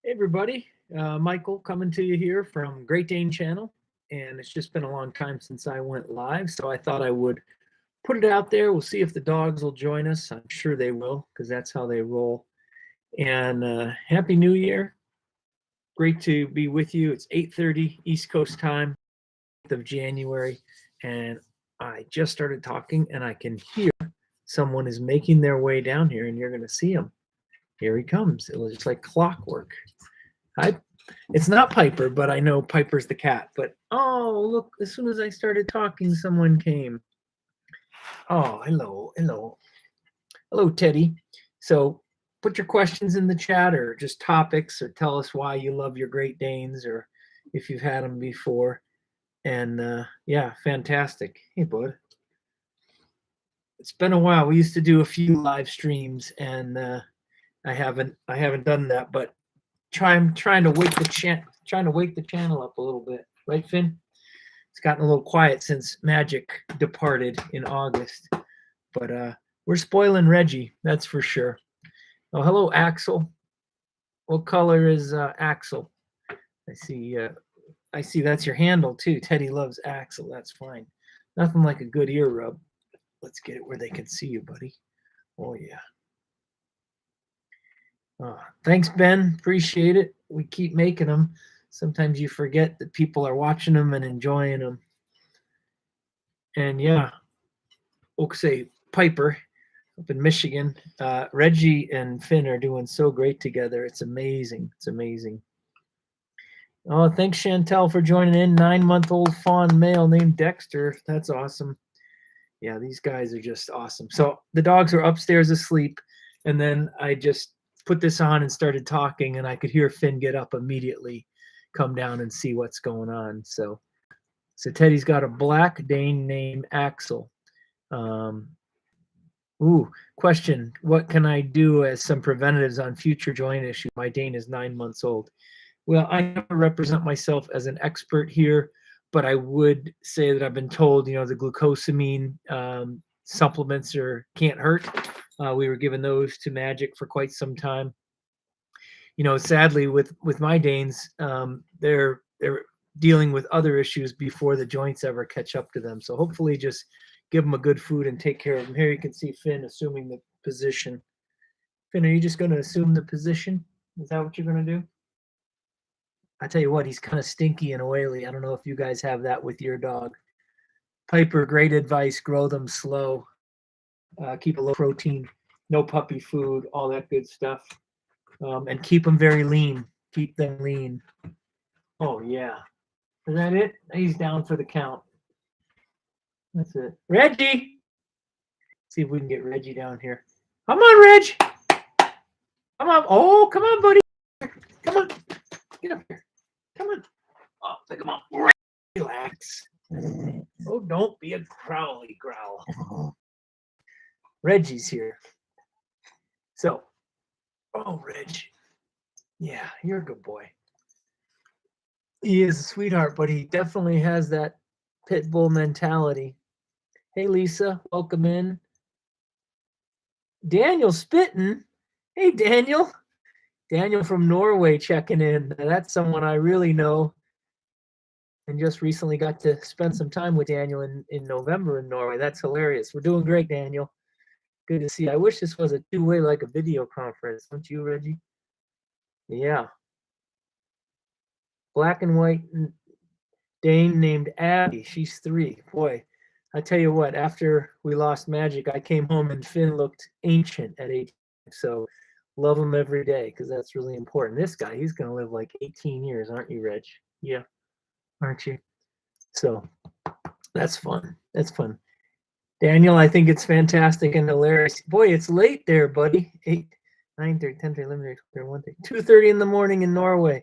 Hey everybody, Michael coming to you here from Great Dane Channel, and it's just been a long time since I went live, so I thought I would put it out there. We'll see if the dogs will join us. I'm sure they will, because that's how they roll. And Happy New Year! Great to be with you. It's 8:30 East Coast time, 8th of January, and I just started talking, and I can hear someone is making their way down here, and you're going to see him. Here he comes. It was just like clockwork. Hi. It's not Piper, but I know Piper's the cat. But oh, look, as soon as I started talking, someone came. Oh, hello, Teddy. So put your questions in the chat or just topics or tell us why you love your Great Danes or if you've had them before. And yeah, fantastic. Hey, bud. It's been a while. We used to do a few live streams, and I haven't done that, but trying to wake the channel up a little bit, right, Finn? It's gotten a little quiet since Magic departed in August, but we're spoiling Reggie, that's for sure. Oh, hello, Axel. What color is Axel? I see that's your handle too. Teddy loves Axel. That's fine. Nothing like a good ear rub. Let's get it where they can see you, buddy. Oh yeah. Thanks, Ben. Appreciate it. We keep making them. Sometimes you forget that people are watching them and enjoying them. And yeah, we'll say Piper up in Michigan. Reggie and Finn are doing so great together. It's amazing. It's amazing. Oh, thanks, Chantel, for joining in. 9-month-old fawn male named Dexter. That's awesome. Yeah, these guys are just awesome. So the dogs are upstairs asleep, and then I just put this on and started talking, and I could hear Finn get up immediately, come down and see what's going on. So Teddy's got a black Dane named Axel. Question. What can I do as some preventatives on future joint issues? My Dane is 9 months old. Well, I never represent myself as an expert here, but I would say that I've been told, the glucosamine supplements can't hurt. We were given those to Magic for quite some time. Sadly, with my Danes, they're dealing with other issues before the joints ever catch up to them. So hopefully, just give them a good food and take care of them. Here you can see Finn assuming the position. Finn, are you just going to assume the position? Is that what you're going to do? I tell you what, he's kind of stinky and oily. I don't know if you guys have that with your dog. Piper, great advice. Grow them slow. Keep a low protein, no puppy food, all that good stuff. And keep them very lean. Keep them lean. Oh, yeah. Is that it? He's down for the count. That's it. Reggie! See if we can get Reggie down here. Come on, Reg! Come on. Oh, come on, buddy. Come on. Get up here. Come on. Oh, pick him up. Relax. Oh, don't be a growly growl. Reggie's here. So, oh, Reg. Yeah, you're a good boy. He is a sweetheart, but he definitely has that pit bull mentality. Hey, Lisa, welcome in. Daniel Spitten. Hey, Daniel. Daniel from Norway checking in. That's someone I really know. And just recently got to spend some time with Daniel in November in Norway. That's hilarious. We're doing great, Daniel. Good to see you. I wish this was a two-way, like a video conference. Don't you, Reggie? Yeah. Black and white Dane named Abby. She's 3. Boy, I tell you what, after we lost Magic, I came home and Finn looked ancient at 8. So love him every day because that's really important. This guy, he's going to live like 18 years, aren't you, Reg? Yeah. Aren't you? So that's fun. That's fun. Daniel, I think it's fantastic and hilarious. Boy, it's late there, buddy. 8, 9:30, 10:30, 11:30, 12:30, 1:30, 2:30 in the morning in Norway.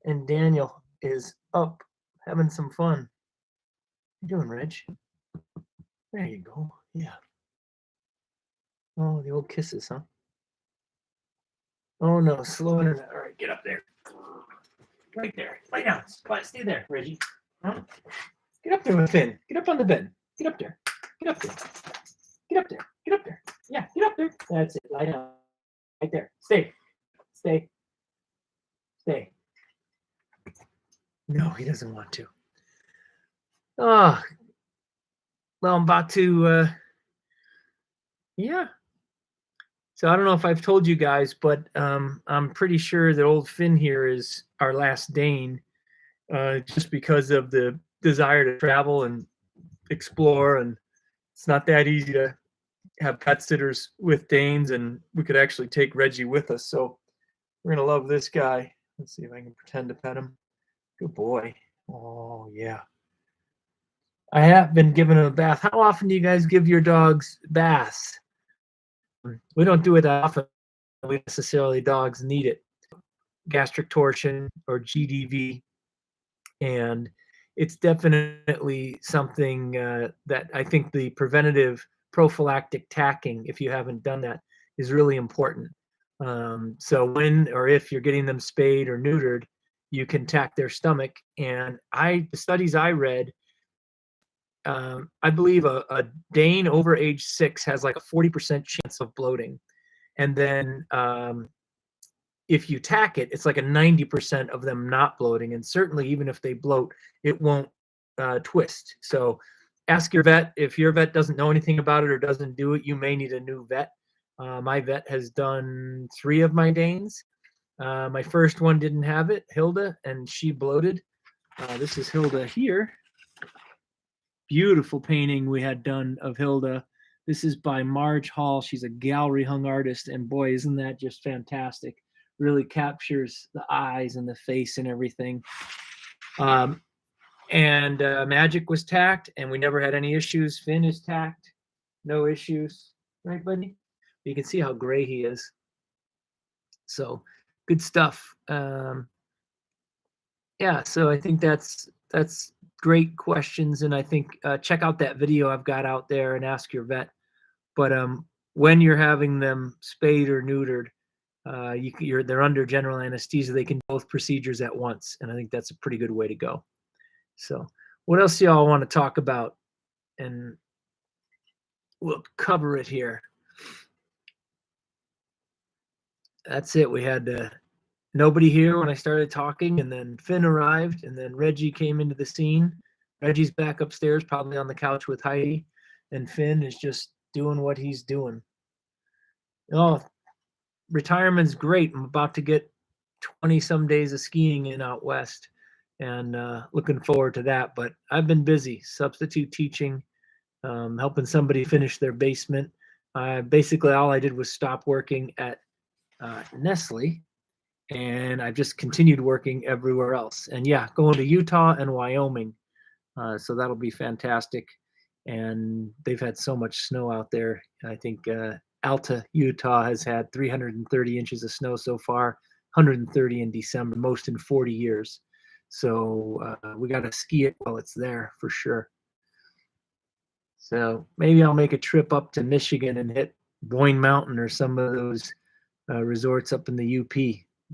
And Daniel is up having some fun. What are you doing, Reg? There you go. Yeah. Oh, the old kisses, huh? Oh, no. Slow it. All right, get up there. Right there. Lay down. Come on, stay there, Reggie. Huh? Get up there with Finn. Get up on the bed. Get up there. Get up there. Get up there. Get up there. Yeah, get up there. That's it. Lie down. Right there. Stay. Stay. he doesn't want to. Oh, well, I'm about to, yeah. So I don't know if I've told you guys, but I'm pretty sure that old Finn here is our last Dane, just because of the desire to travel and explore. And it's not that easy to have pet sitters with Danes, and we could actually take Reggie with us. So we're going to love this guy. Let's see if I can pretend to pet him. Good boy. Oh, yeah. I have been giving him a bath. How often do you guys give your dogs baths? We don't do it that often. We necessarily dogs need it. Gastric torsion or GDV, and it's definitely something that I think the preventative prophylactic tacking, if you haven't done that, is really important. So when or if you're getting them spayed or neutered, you can tack their stomach. And the studies I read, I believe a Dane over age 6 has like a 40% chance of bloating. And then if you tack it, it's like a 90% of them not bloating. And certainly, even if they bloat, it won't twist. So ask your vet. If your vet doesn't know anything about it or doesn't do it, you may need a new vet. My vet has done 3 of my Danes. My first one didn't have it, Hilda, and she bloated. This is Hilda here. Beautiful painting we had done of Hilda. This is by Marge Hall. She's a gallery hung artist, and boy, isn't that just fantastic. Really captures the eyes and the face and everything. Magic was tacked, and we never had any issues. Finn is tacked, no issues. Right, buddy? You can see how gray he is. So good stuff. Yeah, so I think that's great questions, and I think check out that video I've got out there and ask your vet. But when you're having them spayed or neutered, they're under general anesthesia. They can do both procedures at once, and I think that's a pretty good way to go. So what else do y'all want to talk about? And we'll cover it here. That's it. We had nobody here when I started talking, and then Finn arrived, and then Reggie came into the scene. Reggie's back upstairs, probably on the couch with Heidi, and Finn is just doing what he's doing. Oh, retirement's great. I'm about to get 20 some days of skiing in out west, and looking forward to that. But I've been busy substitute teaching, helping somebody finish their basement. Basically, all I did was stop working at Nestle, and I've just continued working everywhere else. And yeah, going to Utah and Wyoming. So that'll be fantastic. And they've had so much snow out there. I think Alta, Utah has had 330 inches of snow so far, 130 in December, most in 40 years. So we got to ski it while it's there for sure. So maybe I'll make a trip up to Michigan and hit Boyne Mountain or some of those resorts up in the UP.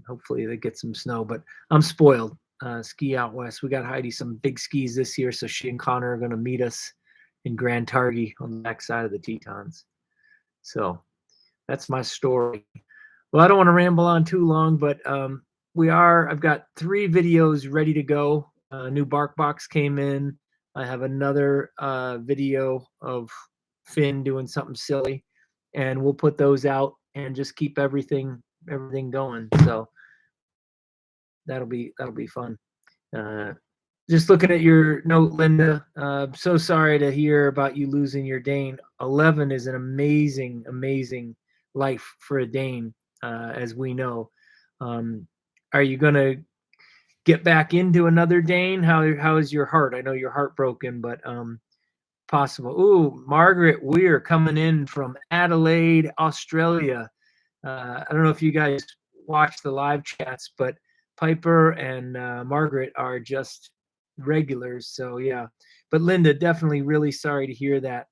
Hopefully they get some snow, but I'm spoiled. Ski out west. We got Heidi some big skis this year, so she and Connor are going to meet us in Grand Targhee on the back side of the Tetons. So that's my story. Well, I don't want to ramble on too long, but I've got 3 videos ready to go. New bark box came in. I have another video of Finn doing something silly, and we'll put those out and just keep everything going. So that'll be fun. Just looking at your note, Linda, so sorry to hear about you losing your Dane. 11 is an amazing life for a Dane, as we know. Are you going to get back into another Dane? How is your heart? I know you're heartbroken, but possible. Ooh, Margaret Weir coming in from Adelaide, Australia. I don't know if you guys watch the live chats, but Piper and Margaret are just regulars. So yeah, but Linda, definitely really sorry to hear that.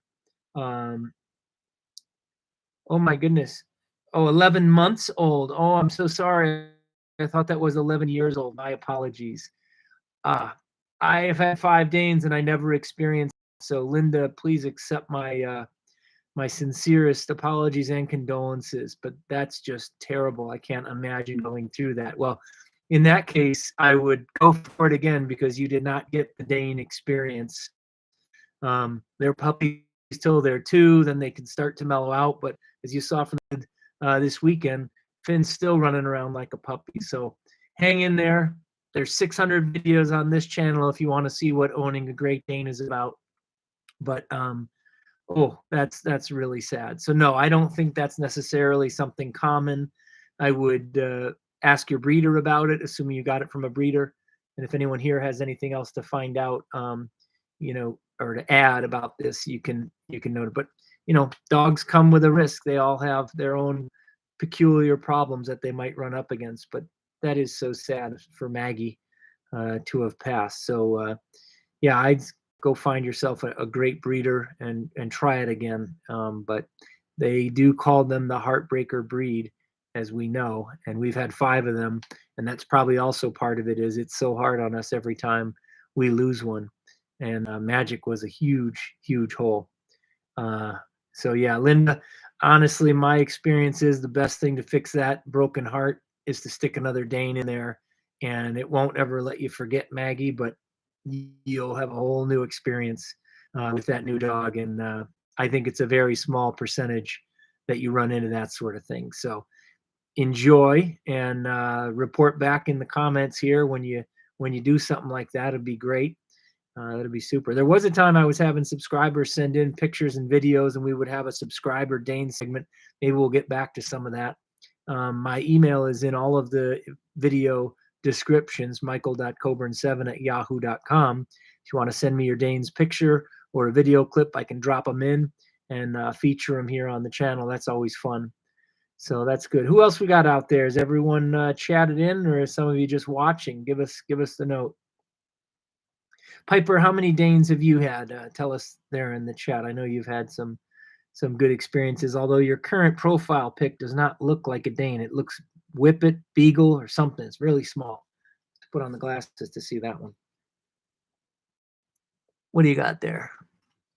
Oh my goodness. Oh, 11 months old. Oh, I'm so sorry. I thought that was 11 years old. My apologies. I have had 5 Danes and I never experienced. So Linda, please accept my my sincerest apologies and condolences, but that's just terrible. I can't imagine going through that. Well, in that case, I would go for it again because you did not get the Dane experience. They're puppies till they're 2, then they can start to mellow out. But as you saw from this weekend, Finn's still running around like a puppy. So hang in there. There's 600 videos on this channel if you want to see what owning a Great Dane is about. But oh, that's really sad. So no, I don't think that's necessarily something common. I would ask your breeder about it, assuming you got it from a breeder. And if anyone here has anything else to find out, or to add about this, you can note it. But dogs come with a risk. They all have their own peculiar problems that they might run up against. But that is so sad for Maggie to have passed. So yeah, I'd go find yourself a great breeder and try it again. But they do call them the heartbreaker breed, as we know, and we've had 5 of them, and that's probably also part of it. Is it's so hard on us every time we lose one, and Magic was a huge hole. So yeah, Linda, honestly, my experience is the best thing to fix that broken heart is to stick another Dane in there, and it won't ever let you forget Maggie, but you'll have a whole new experience with that new dog. And I think it's a very small percentage that you run into that sort of thing. So enjoy and report back in the comments here when you do something like that. It'd be great. That'd be super. There was a time I was having subscribers send in pictures and videos, and we would have a subscriber Dane segment. Maybe we'll get back to some of that. My email is in all of the video descriptions, michael.coburn7@yahoo.com. If you want to send me your Dane's picture or a video clip, I can drop them in and feature them here on the channel. That's always fun. So that's good. Who else we got out there? Is everyone chatted in, or is some of you just watching? Give us the note. Piper, how many Danes have you had? Tell us there in the chat. I know you've had some good experiences, although your current profile pic does not look like a Dane. It looks Whippet, Beagle, or something. It's really small. Put on the glasses to see that one. What do you got there?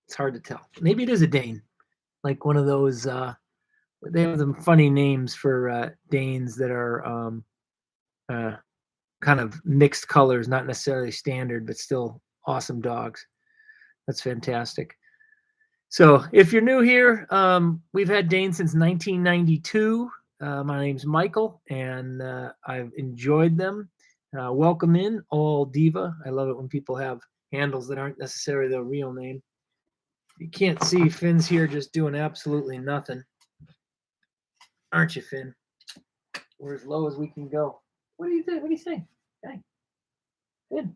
It's hard to tell. Maybe it is a Dane, like one of those. They have some funny names for Danes that are kind of mixed colors, not necessarily standard, but still awesome dogs. That's fantastic. So if you're new here, we've had Dane since 1992. My name's Michael, and I've enjoyed them. Welcome in, All Diva. I love it when people have handles that aren't necessarily their real name. You can't see Finn's here just doing absolutely nothing. Aren't you, Finn? We're as low as we can go. What do you think? What do you say? Hey, Finn.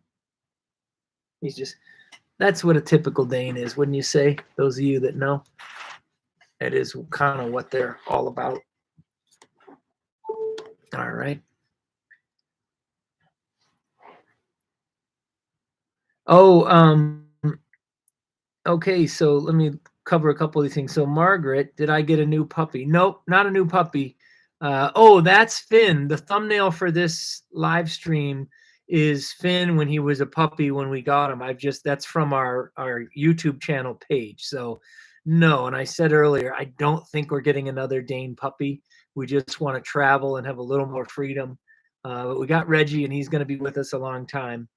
He's just, that's what a typical Dane is, wouldn't you say? Those of you that know, that is kind of what they're all about. All right. Oh, okay, so let me cover a couple of these things. So Margaret, did I get a new puppy? Nope, not a new puppy. Oh, that's Finn. The thumbnail for this live stream is Finn when he was a puppy when we got him. That's from our YouTube channel page. So no, and I said earlier, I don't think we're getting another Dane puppy. We just want to travel and have a little more freedom. But we got Reggie, and he's going to be with us a long time.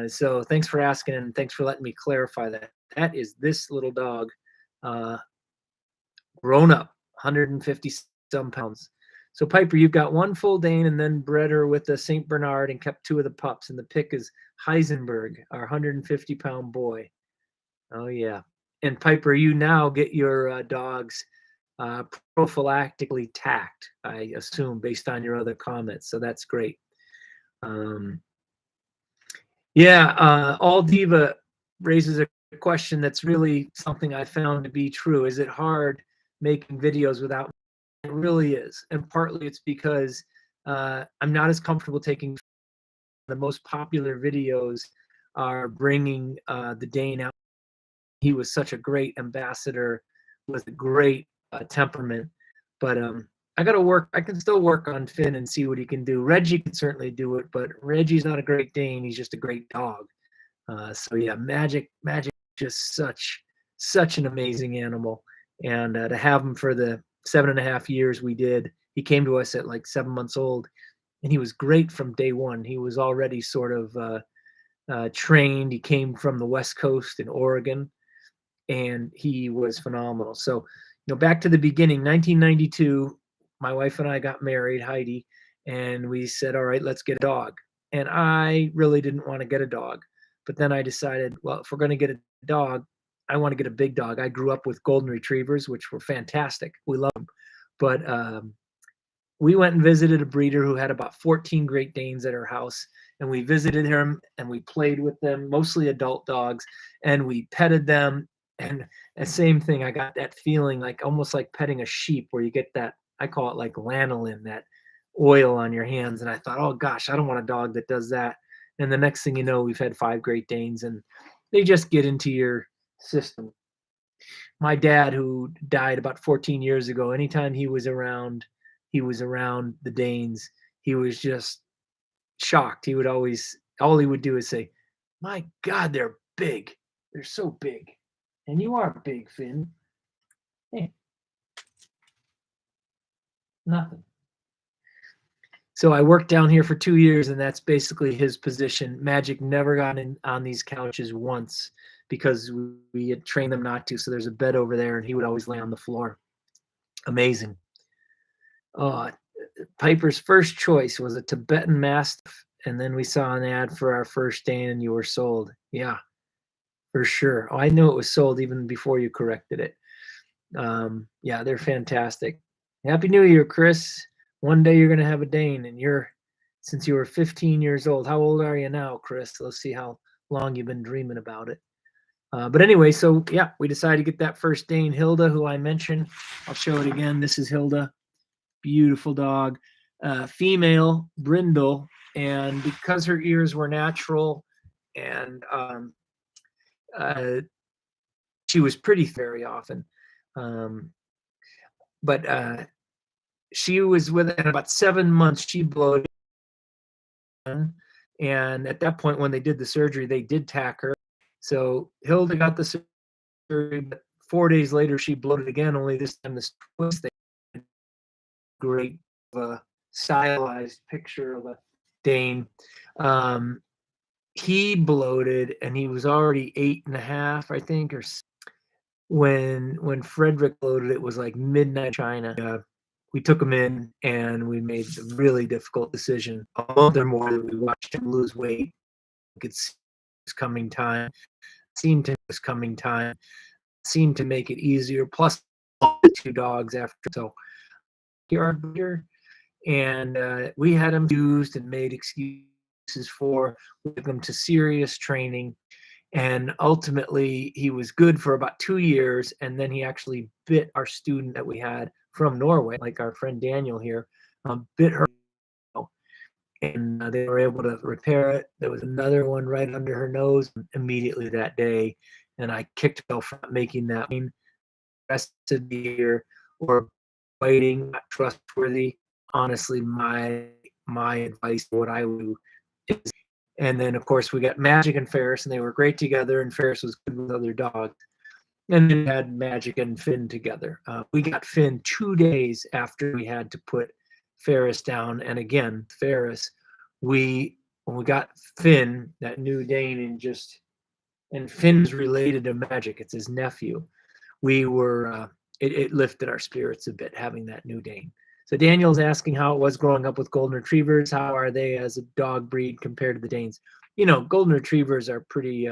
So thanks for asking, and thanks for letting me clarify that. That is this little dog, grown up, 150 some pounds. So Piper, you've got one full Dane and then bred her with a St. Bernard and kept 2 of the pups. And the pick is Heisenberg, our 150-pound boy. Oh yeah. And Piper, you now get your dogs prophylactically tacked, I assume, based on your other comments. So that's great. Yeah, All Diva raises a question that's really something I found to be true. Is it hard making videos without? It really is, and partly it's because I'm not as comfortable taking. The most popular videos are bringing the Dane out. He was such a great ambassador with a great temperament, but I got to work. I can still work on Finn and see what he can do. Reggie can certainly do it, but Reggie's not a great Dane. He's just a great dog. So yeah, Magic, just such an amazing animal, and to have him for the 7.5 years we did. He came to us at like 7 months old. and he was great from day one. He was already sort of trained. He came from the West Coast in Oregon, and he was phenomenal. So, back to the beginning, 1992, my wife and I got married, Heidi, and we said, all right, let's get a dog. And I really didn't want to get a dog. But then I decided, well, if we're going to get a dog, I want to get a big dog. I grew up with golden retrievers, which were fantastic. We love them. But we went and visited a breeder who had about 14 Great Danes at her house. And we visited him and we played with them, mostly adult dogs, and we petted them. And the same thing, I got that feeling like almost like petting a sheep, where you get that, I call it like lanolin, that oil on your hands. And I thought, oh gosh, I don't want a dog that does that. And the next thing you know, we've had 5 Great Danes, and they just get into your system. My dad, who died about 14 years ago, anytime he was around the Danes, he was just shocked. He would always, all he would do is say, my God, they're big. They're so big. And you are big, Finn. Hey. Nothing. So I worked down here for 2 years, and that's basically his position. Magic never got in on these couches once because we had trained them not to. So there's a bed over there, and he would always lay on the floor. Amazing. Piper's first choice was a Tibetan Mastiff, and then we saw an ad for our first Dane, and you were sold. Yeah, for sure. Oh, I knew it was sold even before you corrected it. Yeah, they're fantastic. Happy New Year, Chris. One day you're going to have a Dane, and since you were 15 years old. How old are you now, Chris? Let's see how long you've been dreaming about it. But anyway, so yeah, we decided to get that first Dane, Hilda, who I mentioned. I'll show it again. This is Hilda. Beautiful dog. Female, brindle, and because her ears were natural and she was pretty very often. But she was with it in about 7 months. She bloated. And at that point, when they did the surgery, they did tack her. So Hilda got the surgery, but 4 days later, she bloated again, only this time this twist. Great stylized picture of a Dane. He bloated, and he was already 8.5, I think, or when Frederick bloated, it was like midnight China. We took him in, and we made a really difficult decision. A month or more, we watched him lose weight. It's coming time. Seemed to make it easier. Plus, 2 dogs after. So here, and we had him used and made excuses for. We took him to serious training. And ultimately, he was good for about 2 years, and then he actually bit our student that we had from Norway, like our friend Daniel here, bit her, and they were able to repair it. There was another one right under her nose immediately that day, and I kicked myself for not making that. The rest of the year, or biting, not trustworthy. Honestly, my advice, what I would do is. And then, of course, we got Magic and Ferris, and they were great together, and Ferris was good with other dogs. And then we had Magic and Finn together. We got Finn 2 days after we had to put Ferris down. And again, Ferris, when we got Finn, that new Dane, and Finn's related to Magic. It's his nephew. It lifted our spirits a bit having that new Dane. So Daniel's asking how it was growing up with golden retrievers. How are they as a dog breed compared to the Danes? Golden retrievers are pretty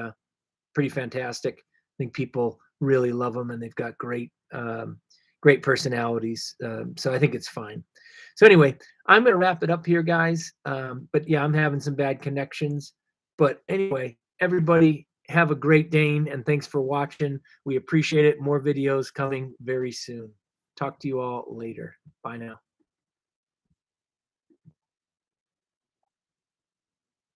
fantastic. I think people really love them, and they've got great personalities. So I think it's fine. So anyway, I'm going to wrap it up here, guys. But yeah, I'm having some bad connections. But anyway, everybody have a great Dane, and thanks for watching. We appreciate it. More videos coming very soon. Talk to you all later. Bye now.